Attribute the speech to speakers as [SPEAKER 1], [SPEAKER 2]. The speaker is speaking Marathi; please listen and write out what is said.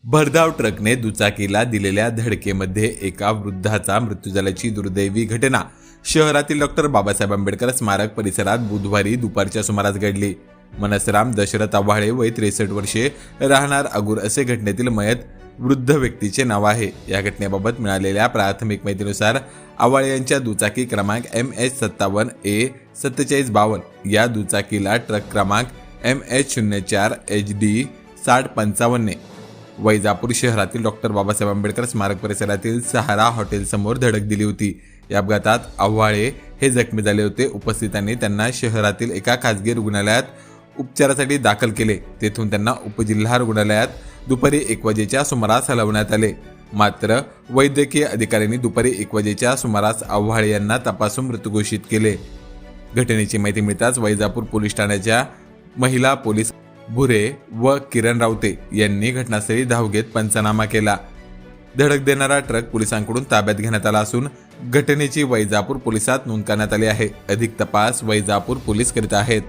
[SPEAKER 1] भरधाव ट्रकने दुचाकीला दिलेल्या धडकेमध्ये एका वृद्धाचा मृत्यू झाल्याची दुर्दैवी घटना शहरातील डॉक्टर बाबासाहेब आंबेडकर स्मारक परिसरात बुधवारी दुपारच्या सुमारास घडली। मनसराम दशरथ आव्हाळे वय 63 वर्षे राहणार अगूर असे घटनेतील मयत वृद्ध व्यक्तीचे नाव आहे। या घटनेबाबत मिळालेल्या प्राथमिक माहितीनुसार आव्हाळे यांच्या दुचाकी क्रमांक MH57A4752 या दुचाकीला ट्रक क्रमांक MH04HD 6055 ने वैजापूर शहरातील डॉक्टर बाबासाहेब आंबेडकर स्मारक परिसरातील सहारा हॉटेल समोर धडक दिली होती। या अपघातात आव्हाळे हे जखमी झाले होते। उपस्थितांनी त्यांना शहरातील एका खासगी रुग्णालयात उपचारासाठी दाखल केले। तेथून त्यांना उपजिल्हा रुग्णालयात दुपारी 1 वाजेच्या सुमारास हलवण्यात आले। मात्र वैद्यकीय अधिकाऱ्यांनी दुपारी 1 वाजेच्या सुमारास आव्हाळे यांना तपासून मृत घोषित केले। घटनेची माहिती मिळताच वैजापूर पोलीस ठाण्याच्या महिला पोलीस भुरे व किरण रावते यांनी घटनास्थळी धाव घेत पंचनामा केला। धडक देणारा ट्रक पोलिसांकडून ताब्यात घेण्यात आला असून घटनेची वैजापूर पोलिसात नोंद करण्यात आली आहे। अधिक तपास वैजापूर पोलीस करीत आहेत।